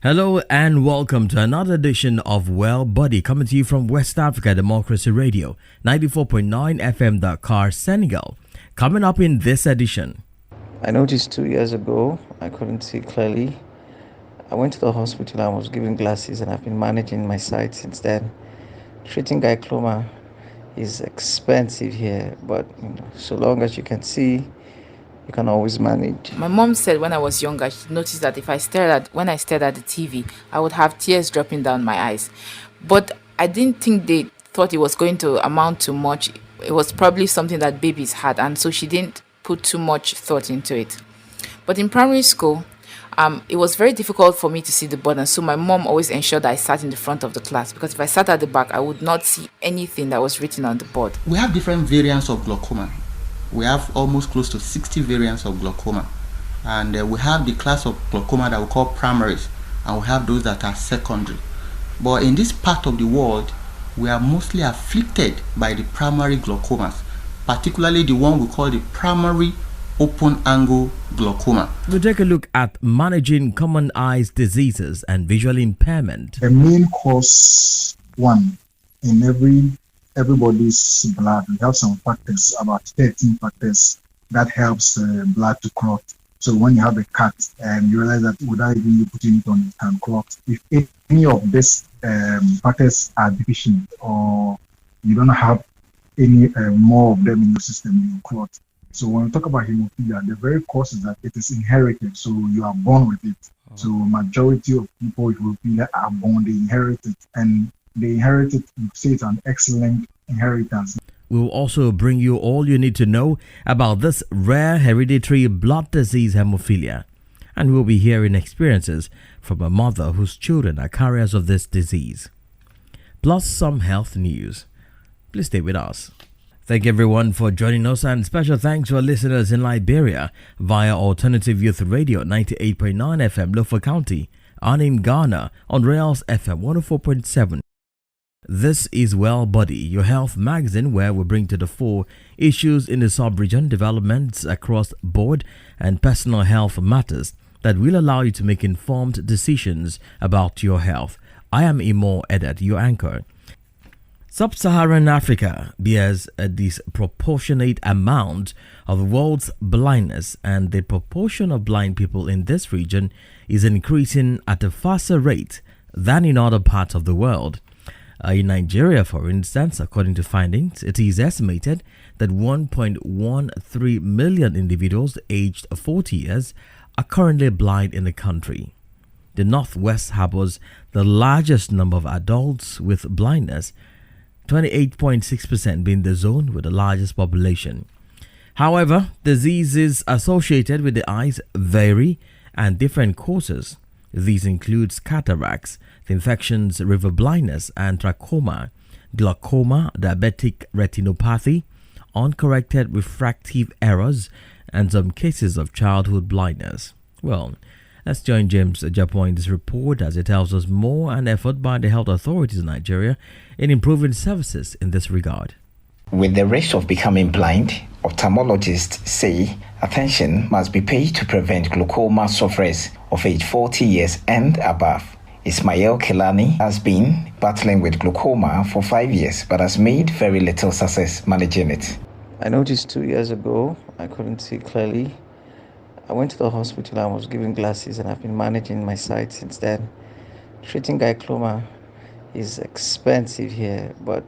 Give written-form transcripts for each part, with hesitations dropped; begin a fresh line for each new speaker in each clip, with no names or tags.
Hello and welcome to another edition of WELLBODI, coming to you from West Africa Democracy Radio, 94.9 FM Dakar, Senegal. Coming up in this edition.
I noticed 2 years ago I couldn't see clearly. I went to the hospital and was given glasses, and I've been managing my sight since then. Treating glaucoma is expensive here, but so long as you can see, you can always manage.
My mom said when I was younger, she noticed that when I stared at the TV, I would have tears dropping down my eyes. But I didn't think they thought it was going to amount to much. It was probably something that babies had, and so she didn't put too much thought into it. But in primary school, it was very difficult for me to see the board, and so my mom always ensured that I sat in the front of the class, because if I sat at the back, I would not see anything that was written on the board.
We have different variants of glaucoma. We have almost close to 60 variants of glaucoma, and we have the class of glaucoma that we call primaries, and we have those that are secondary. But in this part of the world, we are mostly afflicted by the primary glaucomas, particularly the one we call the primary open angle glaucoma.
We'll take a look at managing common eyes diseases and visual impairment.
The main cause one in everybody's blood. We have some factors, about 13 factors that helps blood to clot. So when you have a cut and you realize that without even you putting it on, it can clot. If any of these factors are deficient, or you don't have any more of them in your system, you clot. So when we talk about hemophilia, the very cause is that it is inherited. So you are born with it. So majority of people with hemophilia are born, they inherit it, and they inherited, say it's an excellent inheritance.
We'll also bring you all you need to know about this rare hereditary blood disease, hemophilia. And we'll be hearing experiences from a mother whose children are carriers of this disease. Plus some health news. Please stay with us. Thank everyone for joining us, and special thanks to our listeners in Liberia via Alternative Youth Radio 98.9 FM, Lofa County, and in Ghana on Rails FM 104.7. This is WELLBODI, your health magazine, where we bring to the fore issues in the sub-region, developments across board, and personal health matters that will allow you to make informed decisions about your health. I am Imo Edet, your anchor. Sub-Saharan Africa bears a disproportionate amount of the world's blindness, and the proportion of blind people in this region is increasing at a faster rate than in other parts of the world. In Nigeria, for instance, according to findings, it is estimated that 1.13 million individuals aged 40 years are currently blind in the country. The Northwest harbors the largest number of adults with blindness, 28.6% being the zone with the largest population. However, diseases associated with the eyes vary and different causes. These include cataracts, the infections, river blindness, and trachoma, glaucoma, diabetic retinopathy, uncorrected refractive errors, and some cases of childhood blindness. Well, let's join James Japo in this report as it tells us more an effort by the health authorities in Nigeria in improving services in this regard.
With the risk of becoming blind, ophthalmologists say attention must be paid to prevent glaucoma sufferers of age 40 years and above. Ismail Kelani has been battling with glaucoma for 5 years but has made very little success managing it.
I noticed 2 years ago I couldn't see clearly. I went to the hospital and was given glasses, and I've been managing my sight since then. Treating glaucoma is expensive here, but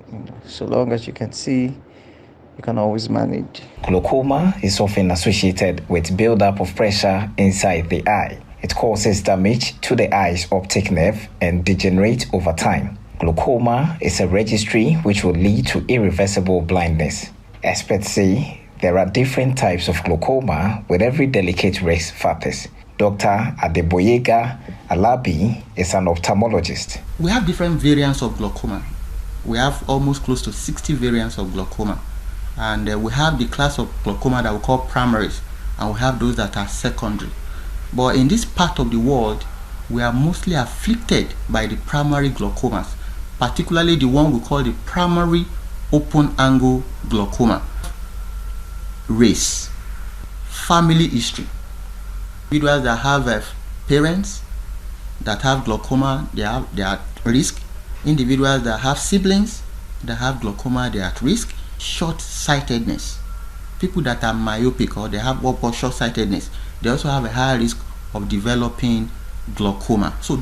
so long as you can see, you can always manage.
Glaucoma is often associated with buildup of pressure inside the eye. It causes damage to the eye's optic nerve and degenerates over time. Glaucoma is a registry which will lead to irreversible blindness. Experts say there are different types of glaucoma with every delicate risk factors. Dr. Adeboyega Alabi is an ophthalmologist.
We have different variants of glaucoma. We have almost close to 60 variants of glaucoma, and we have the class of glaucoma that we call primaries, and we have those that are secondary. But in this part of the world, we are mostly afflicted by the primary glaucomas, particularly the one we call the primary open angle glaucoma. Race, family history, individuals that have parents, that have glaucoma, they are at risk. Individuals that have siblings that have glaucoma, they are at risk. Short-sightedness. People that are myopic or they have what called short-sightedness, they also have a higher risk of developing glaucoma. So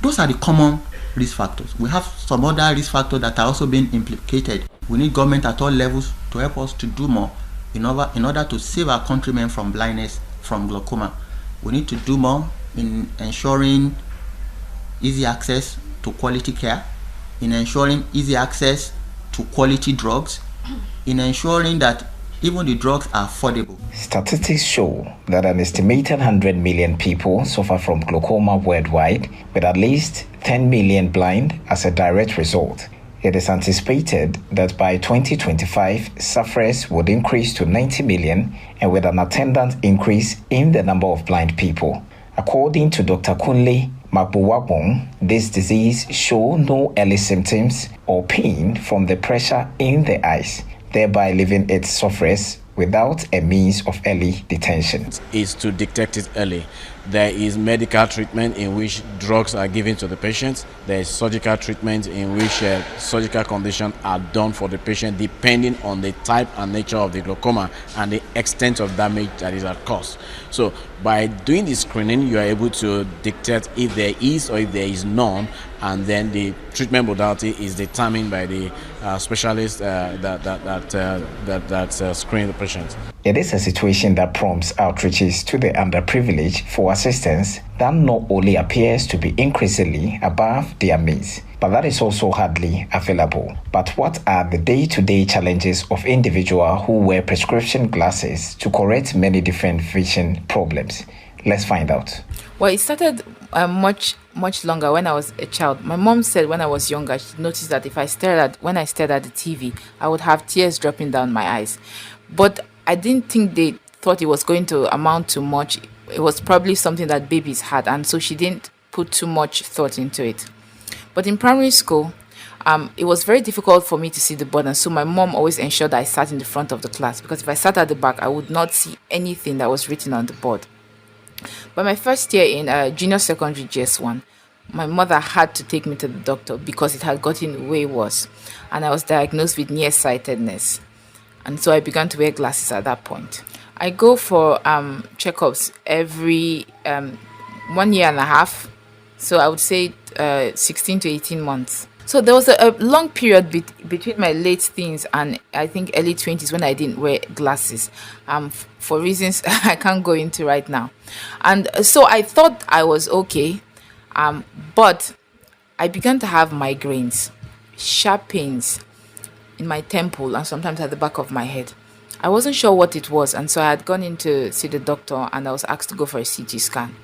those are the common risk factors. We have some other risk factors that are also being implicated. We need government at all levels to help us to do more in order to save our countrymen from blindness, from glaucoma. We need to do more in ensuring easy access to quality care, in ensuring easy access to quality drugs, in ensuring that even the drugs are affordable.
Statistics show that an estimated 100 million people suffer from glaucoma worldwide, with at least 10 million blind as a direct result. It is anticipated that by 2025, sufferers would increase to 90 million, and with an attendant increase in the number of blind people. According to Dr. Kunle Magbuwabong, this disease shows no early symptoms or pain from the pressure in the eyes, thereby leaving its sufferers without a means of early detection.
Is to detect it early. There is medical treatment in which drugs are given to the patient. There is surgical treatment in which surgical conditions are done for the patient depending on the type and nature of the glaucoma and the extent of damage that is at cause. So by doing the screening, you are able to detect if there is or if there is none, and then the treatment modality is determined by the specialist that screen the patient.
It is a situation that prompts outreaches to the underprivileged for assistance that not only appears to be increasingly above their means, but that is also hardly available. But what are the day-to-day challenges of individuals who wear prescription glasses to correct many different vision problems? Let's find out.
Well, it started much longer when I was a child. My mom said when I was younger, she noticed that when I stared at the TV, I would have tears dropping down my eyes. But I didn't think they thought it was going to amount to much. It was probably something that babies had, and so she didn't put too much thought into it. But in primary school, it was very difficult for me to see the board, and so my mom always ensured that I sat in the front of the class, because if I sat at the back, I would not see anything that was written on the board. But my first year in junior secondary GS1, my mother had to take me to the doctor because it had gotten way worse, and I was diagnosed with nearsightedness. And so I began to wear glasses at that point. I go for checkups every 1 year and a half. So I would say 16 to 18 months. So there was a long period between my late teens and I think early 20s when I didn't wear glasses for reasons I can't go into right now. And so I thought I was okay, but I began to have migraines, sharp pains in my temple and sometimes at the back of my head. I wasn't sure what it was, and so I had gone in to see the doctor and I was asked to go for a CT scan.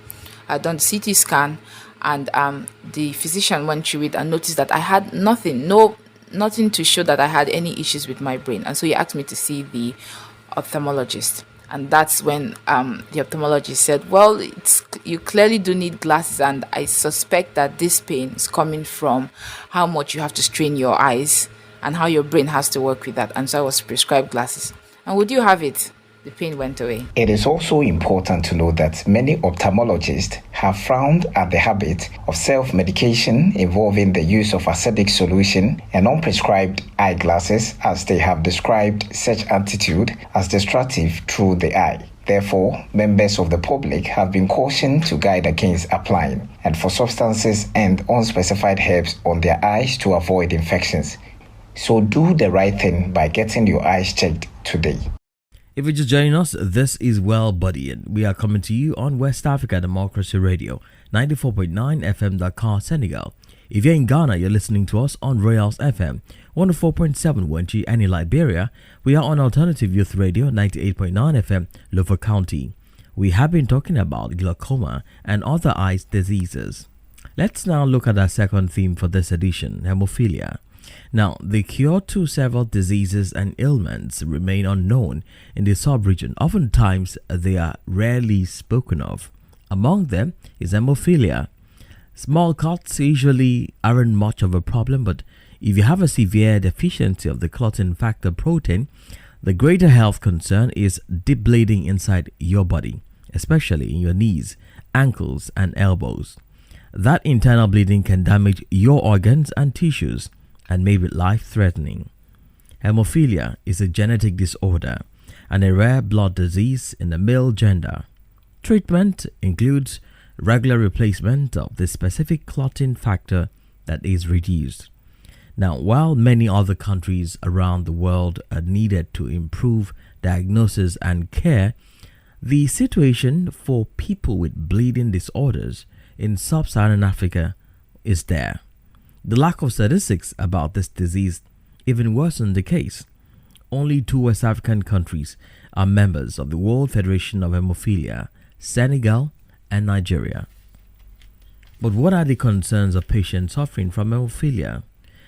I had done the CT scan, and the physician went through it and noticed that I had nothing to show that I had any issues with my brain. And so he asked me to see the ophthalmologist. And that's when the ophthalmologist said, well, you clearly do need glasses, and I suspect that this pain is coming from how much you have to strain your eyes and how your brain has to work with that. And so I was prescribed glasses. And would you have it? The pain went away.
It is also important to know that many ophthalmologists have frowned at the habit of self-medication involving the use of acidic solution and unprescribed eyeglasses, as they have described such attitude as destructive through the eye. Therefore, members of the public have been cautioned to guide against applying and for substances and unspecified herbs on their eyes to avoid infections. So do the right thing by getting your eyes checked today.
If you're just joining us, this is WELLBODI, and we are coming to you on West Africa Democracy Radio, 94.9 FM Dakar, Senegal. If you're in Ghana, you're listening to us on Royals FM, 104.7 Wenchi, and in Liberia, we are on Alternative Youth Radio, 98.9 FM, Lofa County. We have been talking about glaucoma and other eye diseases. Let's now look at our second theme for this edition, hemophilia. Now, the cure to several diseases and ailments remain unknown in the subregion. Oftentimes, they are rarely spoken of. Among them is hemophilia. Small cuts usually aren't much of a problem, but if you have a severe deficiency of the clotting factor protein, the greater health concern is deep bleeding inside your body, especially in your knees, ankles, and elbows. That internal bleeding can damage your organs and tissues and may be life-threatening. Hemophilia is a genetic disorder and a rare blood disease in the male gender. Treatment includes regular replacement of the specific clotting factor that is reduced. Now, while many other countries around the world are needed to improve diagnosis and care, the situation for people with bleeding disorders in Sub-Saharan Africa is there. The lack of statistics about this disease even worsened the case. Only 2 West African countries are members of the World Federation of Hemophilia, Senegal and Nigeria. But what are the concerns of patients suffering from hemophilia?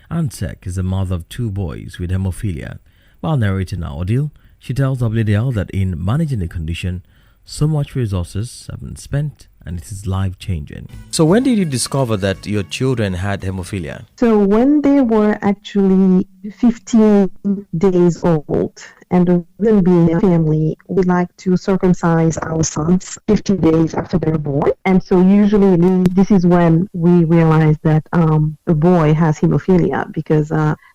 Ansek is a mother of 2 boys with hemophilia. While narrating our ordeal, she tells WDL that in managing the condition, so much resources have been spent and it is life-changing. So when did you discover that your children had hemophilia?
So when they were actually 15 days old, and the reason being a family, we like to circumcise our sons 50 days after they're born. And so usually this is when we realize that a boy has hemophilia, because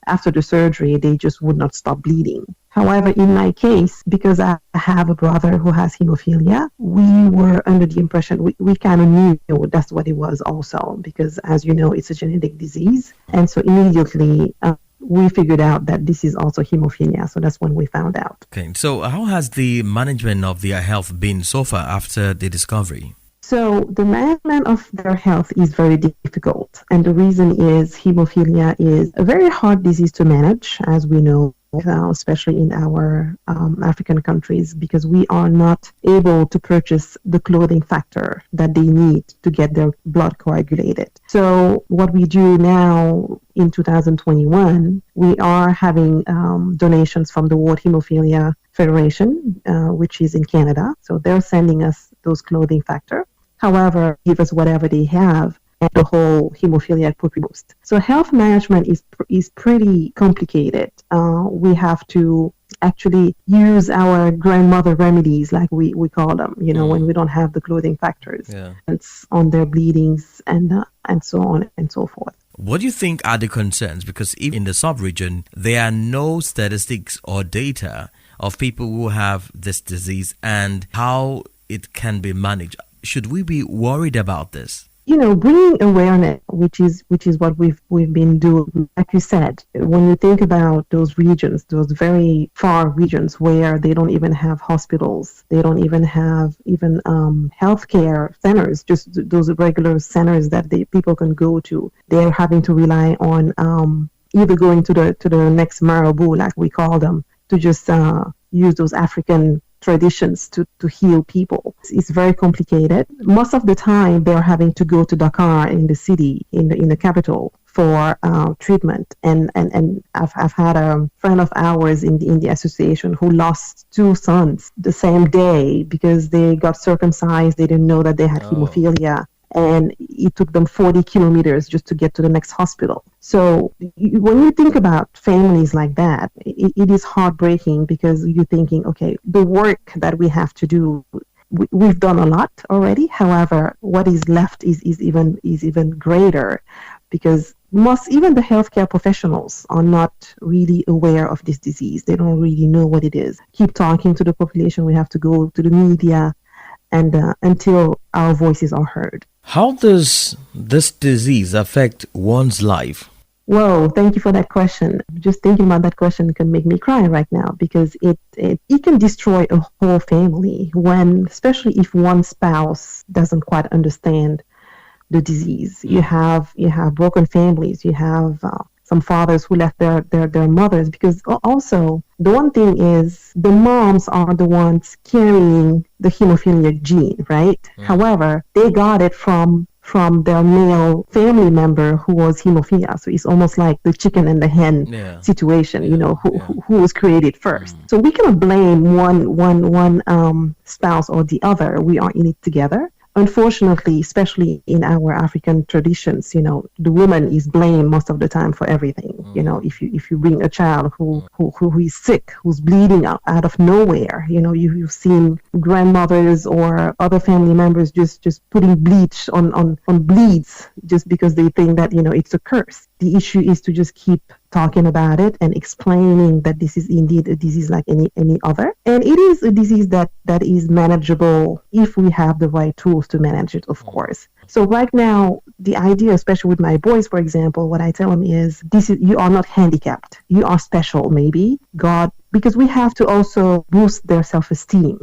after the surgery, they just would not stop bleeding. However, in my case, because I have a brother who has hemophilia, we were under the impression, we kind of knew that's what it was also, because as you know, it's a genetic disease. And so immediately we figured out that this is also hemophilia. So that's when we found out.
Okay, so how has the management of their health been so far after the discovery?
So the management of their health is very difficult. And the reason is hemophilia is a very hard disease to manage, as we know, especially in our African countries, because we are not able to purchase the clotting factor that they need to get their blood coagulated. So what we do now in 2021, we are having donations from the World Hemophilia Federation, which is in Canada. So they're sending us those clothing factor. However, give us whatever they have, and the whole hemophilia could be boost. So health management is pretty complicated. We have to actually use our grandmother remedies, like we call them, when we don't have the clothing factors. Yeah. It's on their bleedings and so on and so forth.
What do you think are the concerns? Because even in the sub-region, there are no statistics or data of people who have this disease and how it can be managed. Should we be worried about this?
Bringing awareness, which is what we've been doing. Like you said, when you think about those regions, those very far regions where they don't even have hospitals, they don't even have healthcare centers, just those regular centers that people can go to. They're having to rely on either going to the next marabout, like we call them, to just use those African traditions to heal people. It's very complicated. Most of the time, they're having to go to Dakar in the city, in the capital, for treatment. And I've had a friend of ours in the association who lost 2 sons the same day because they got circumcised. They didn't know that they had hemophilia. And it took them 40 kilometers just to get to the next hospital. So when you think about families like that, it is heartbreaking, because you're thinking, okay, the work that we have to do, we've done a lot already. However, what is left is even greater, because even the healthcare professionals are not really aware of this disease. They don't really know what it is. Keep talking to the population. We have to go to the media, and until our voices are heard.
How does this disease affect one's life?
Whoa, thank you for that question. Just thinking about that question can make me cry right now, because it can destroy a whole family, especially if one spouse doesn't quite understand the disease. You have broken families. You have some fathers who left their mothers, because also the one thing is the moms are the ones carrying the hemophilia gene, right? However, they got it from their male family member who was hemophilia. So it's almost like the chicken and the hen situation, who was created first. So we cannot blame one spouse or the other. We are in it together. unfortunately, especially in our African traditions, the woman is blamed most of the time for everything. If you bring a child who is sick, who's bleeding out of nowhere, you've seen grandmothers or other family members just putting bleach on bleeds just because they think that it's a curse. The issue is to just keep talking about it and explaining that this is indeed a disease like any other, and it is a disease that is manageable if we have the right tools to manage it, of course. So right now, the idea, especially with my boys, for example, what I tell them is, you are not handicapped, you are special. Maybe God, because we have to also boost their self-esteem.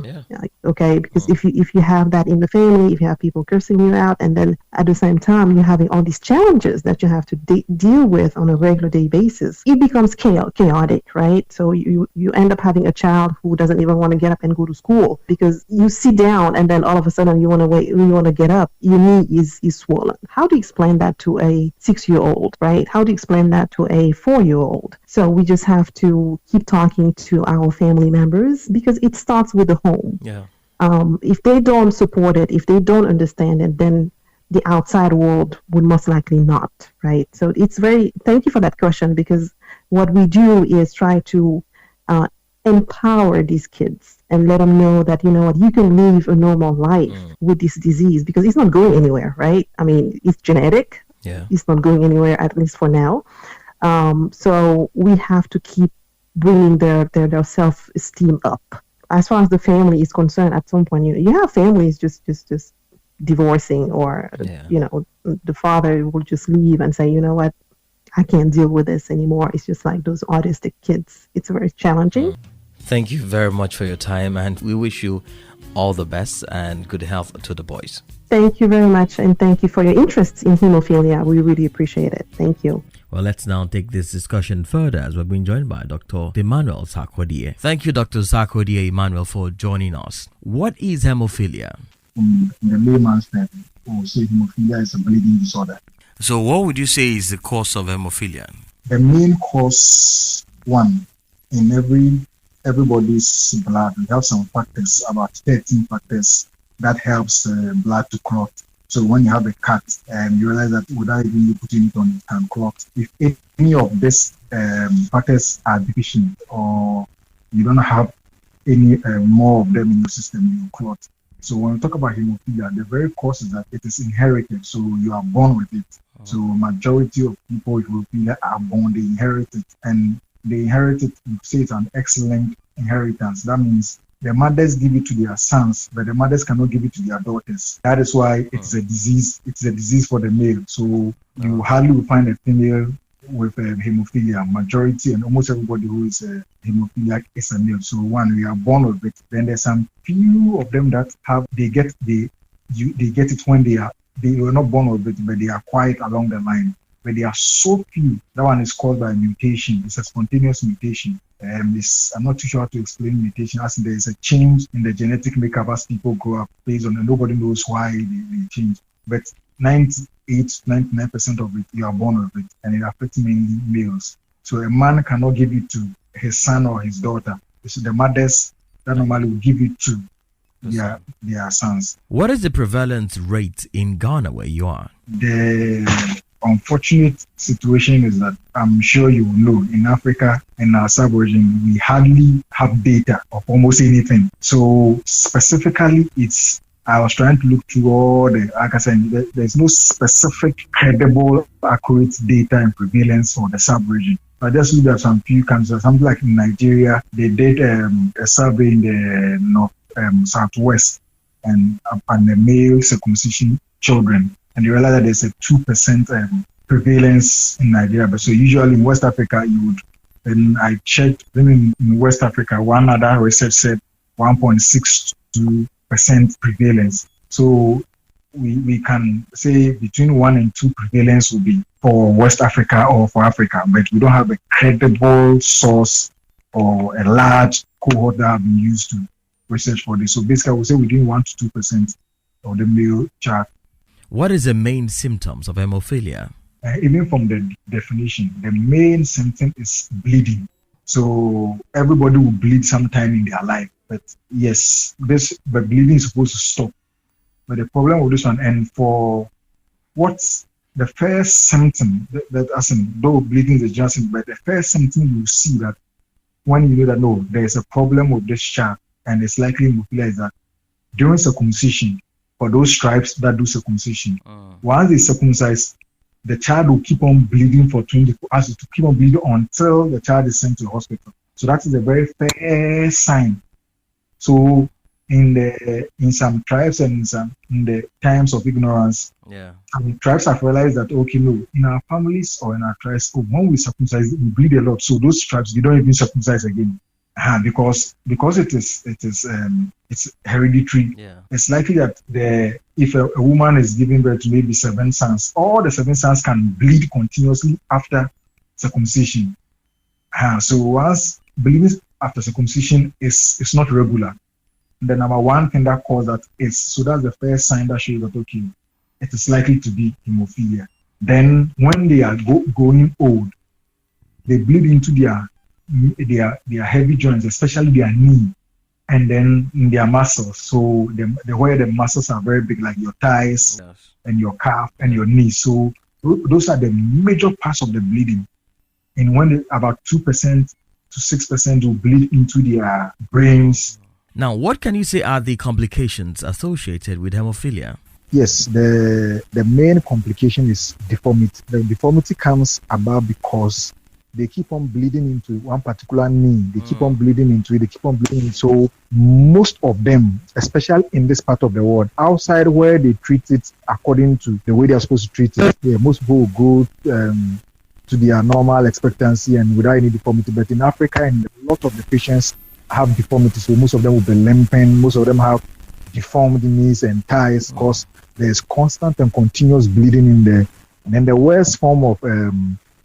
Okay, because if you have that in the family, if you have people cursing you out, and then at the same time you're having all these challenges that you have to deal with on a regular day basis, it becomes chaotic, right? So you end up having a child who doesn't even want to get up and go to school because you sit down and then all of a sudden you want to get up, your knee is swollen. How do you explain that to a 6-year-old, right? How do you explain that to a 4-year-old? So we just have to keep talking to our family members, because it starts with the home. If they don't support it, if they don't understand it, then the outside world would most likely not, right? So thank you for that question, because what we do is try to empower these kids and let them know that, you can live a normal life with this disease, because it's not going anywhere, right? I mean, it's genetic. It's not going anywhere, at least for now. So we have to keep bringing their self-esteem up. As far as the family is concerned, at some point, you have families just divorcing, or the father will just leave and say, you know what, I can't deal with this anymore. It's just like those autistic kids. It's very challenging.
Thank you very much for your time, and we wish you all the best and good health to the boys.
Thank you very much, and thank you for your interest in hemophilia. We really appreciate it. Thank you.
Well, let's now take this discussion further as we're being joined by Dr. Emmanuel Sarkodie. Thank you, Dr. Sarkodie Emmanuel, for joining us. What is hemophilia?
In the layman's term, we say hemophilia is a bleeding disorder.
So what would you say is the cause of hemophilia?
The main cause, one, in everybody's blood, we have some factors, about 13 factors that helps blood to clot. So when you have a cut, you realize that without even you putting it on, it can clot. If any of these factors are deficient, or you don't have any more of them in your system, you clot. So when we talk about hemophilia, the very cause is that it is inherited, so you are born with it. So majority of people with hemophilia are born, they inherit it, and they inherit it, you say it's an excellent inheritance. That means the mothers give it to their sons, but the mothers cannot give it to their daughters. That is why it's a disease. It's a disease for the male. So you hardly will find a female with hemophilia. Majority and almost everybody who is hemophiliac is a male. So one, we are born with it. Then there's some few of them that they get it when they were not born with it, but they acquire it along the line. But they are so few. That one is called by mutation. It's a spontaneous mutation. I'm not too sure how to explain mutation, as there is a change in the genetic makeup as people grow up based on it. Nobody knows why they change. But 99% of it, you are born with it, and it affects mainly males. So a man cannot give it to his son or his daughter. It's the mothers that normally will give it to their sons.
What is the prevalence rate in Ghana where you are?
The unfortunate situation is that I'm sure you know, in Africa and our sub-region, we hardly have data of almost anything. So specifically, I was trying to look through all like I said, there's no specific, credible, accurate data and prevalence for the sub-region. I just looked at some few countries, something like in Nigeria, they did a survey in the north, southwest, and the male circumcision children. And you realize that there's a 2% prevalence in Nigeria. But so usually in West Africa, then I checked, then in West Africa, one other research said 1.62% prevalence. So we can say between 1 and 2 prevalence will be for West Africa or for Africa, but we don't have a credible source or a large cohort that have been used to research for this. So basically, we say within 1 to 2% of the male child.
What is the main symptoms of hemophilia?
Even from the definition, the main symptom is bleeding. So everybody will bleed sometime in their life. But yes, but bleeding is supposed to stop. But the problem with this one, and for what's the first symptom that as in though bleeding is a general symptom, but the first symptom you see that when you know that no, there is a problem with this child and it's likely hemophilia is that during circumcision, for those tribes that do circumcision, once they circumcise, the child will keep on bleeding for 24 hours to keep on bleeding until the child is sent to the hospital. So that is a very fair sign. So in some tribes and in the times of ignorance, some tribes have realized that okay, no, in our families or in our tribes, when we circumcise, we bleed a lot. So those tribes, they don't even circumcise again, because it's hereditary. It's likely that if a woman is giving birth to maybe 7 sons, all the 7 sons can bleed continuously after circumcision. So once bleeding after circumcision is not regular, the number one thing that causes that is, so that's the first sign that shows that okay, it is likely to be hemophilia. Then when they are growing old, they bleed into their heavy joints, especially their knee, and then in their muscles. So where the muscles are very big, like your thighs and your calf and your knee. So those are the major parts of the bleeding. And when about 2% to 6% will bleed into their brains.
Now, what can you say are the complications associated with hemophilia?
Yes, the main complication is deformity. The deformity comes about because they keep on bleeding into one particular knee. They keep on bleeding into it. They keep on bleeding. So most of them, especially in this part of the world, outside where they treat it according to the way they are supposed to treat it, most people will go to their normal expectancy and without any deformity. But in Africa, and a lot of the patients have deformity, so most of them will be limping. Most of them have deformed knees and thighs because there's constant and continuous bleeding in there. And then the worst form of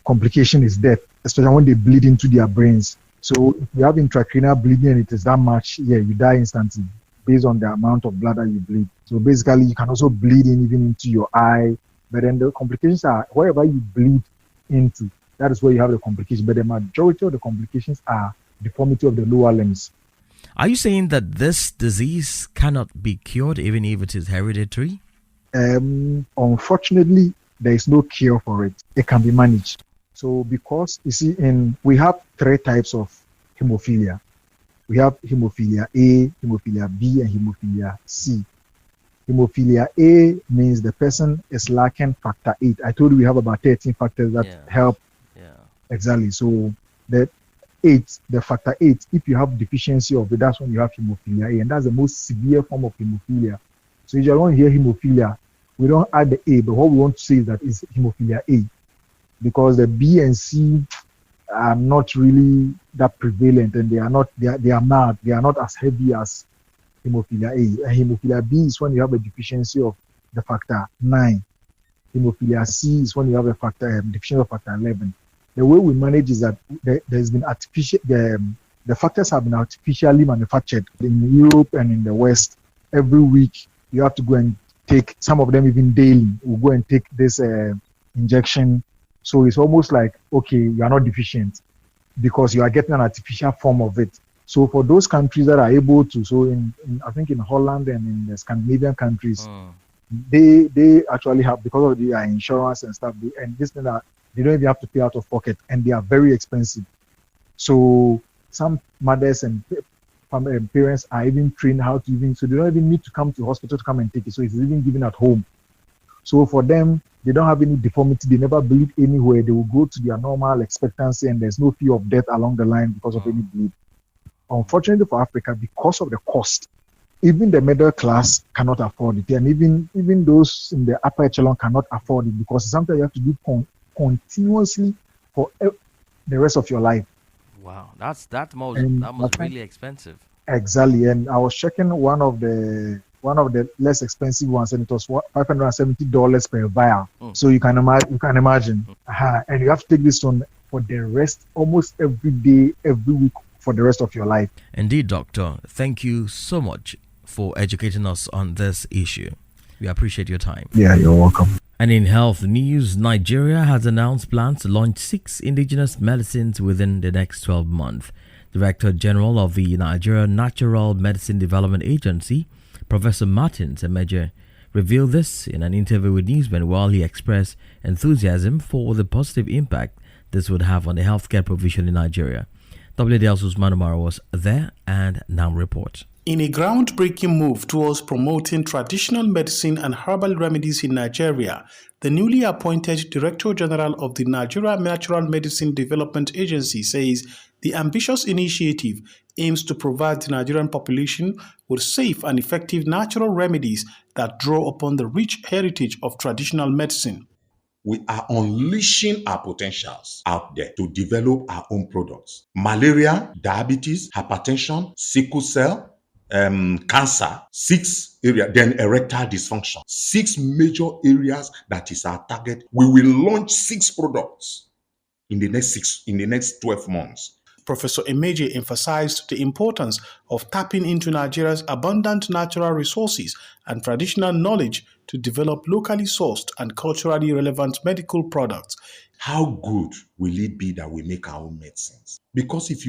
complication is death, especially when they bleed into their brains. So if you have intracranial bleeding and it is that much, you die instantly based on the amount of blood that you bleed. So basically, you can also bleed even into your eye. But then the complications are wherever you bleed into, that is where you have the complications. But the majority of the complications are deformity of the lower limbs.
Are you saying that this disease cannot be cured even if it is hereditary?
Unfortunately, there is no cure for it. It can be managed. So because you see, we have 3 types of hemophilia. We have hemophilia A, hemophilia B, and hemophilia C. Hemophilia A means the person is lacking factor 8. I told you we have about 13 factors that help. Exactly. So the factor 8, if you have deficiency of it, that's when you have hemophilia A, and that's the most severe form of hemophilia. So if you don't hear hemophilia, we don't add the A, but what we want to say is that it's hemophilia A, because the B and C are not really that prevalent, and they are mild. They are not as heavy as hemophilia A. And hemophilia B is when you have a deficiency of the factor 9. Hemophilia C is when you have a deficiency of factor 11. The way we manage is that there's been the factors have been artificially manufactured in Europe and in the West. Every week you have to go and take, some of them even daily, we'll go and take this injection. So it's almost like, okay, you are not deficient because you are getting an artificial form of it. So for those countries that are able to, so I think in Holland and in the Scandinavian countries, they actually have, because of their insurance and stuff, and this thing that they don't even have to pay out of pocket, and they are very expensive. So some mothers and parents are even trained how to so they don't even need to come to hospital to come and take it. So it's even given at home. So for them, they don't have any deformity. They never bleed anywhere. They will go to their normal expectancy, and there's no fear of death along the line because of any bleed. Unfortunately for Africa, because of the cost, even the middle class cannot afford it, and even those in the upper echelon cannot afford it, because sometimes you have to do continuously for the rest of your life.
Wow, that must really expensive.
Exactly, and I was checking one of the less expensive ones, and it was $570 per vial. So you can imagine, and you have to take this one for the rest, almost every day, every week, for the rest of your life.
Indeed, Doctor. Thank you so much for educating us on this issue. We appreciate your time.
Yeah, you're welcome.
And in health news, Nigeria has announced plans to launch 6 indigenous medicines within the next 12 months. Director General of the Nigeria Natural Medicine Development Agency, Professor Martins Emeje, revealed this in an interview with Newsman while he expressed enthusiasm for the positive impact this would have on the healthcare provision in Nigeria. WDL's Usman Umar was there and now reports.
In a groundbreaking move towards promoting traditional medicine and herbal remedies in Nigeria, the newly appointed Director General of the Nigeria Natural Medicine Development Agency says the ambitious initiative aims to provide the Nigerian population with safe and effective natural remedies that draw upon the rich heritage of traditional medicine.
We are unleashing our potentials out there to develop our own products. Malaria, diabetes, hypertension, sickle cell, cancer, 6 areas, then erectile dysfunction. 6 major areas that is our target. We will launch 6 products in the next 12 months.
Professor Emeje emphasized the importance of tapping into Nigeria's abundant natural resources and traditional knowledge to develop locally sourced and culturally relevant medical products.
How good will it be that we make our own medicines? Because if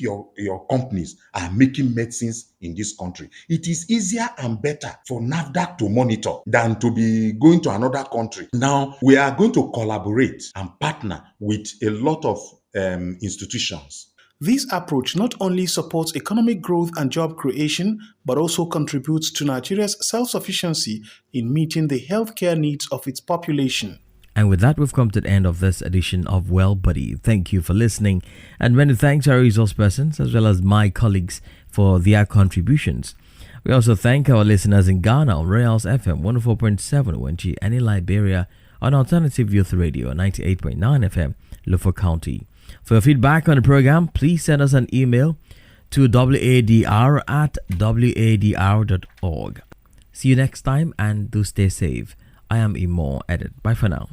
your companies are making medicines in this country, it is easier and better for NAFDAC to monitor than to be going to another country. Now, we are going to collaborate and partner with a lot of institutions.
This approach not only supports economic growth and job creation, but also contributes to Nigeria's self-sufficiency in meeting the healthcare needs of its population.
And with that, we've come to the end of this edition of WELLBODI. Thank you for listening, and many thanks to our resource persons as well as my colleagues for their contributions. We also thank our listeners in Ghana on Royals FM 104.7 Wenchi and in Liberia on Alternative Youth Radio 98.9 FM, Lufo County. For your feedback on the program, please send us an email to wadr@wadr.org. See you next time and do stay safe. I am Imo Edit. Bye for now.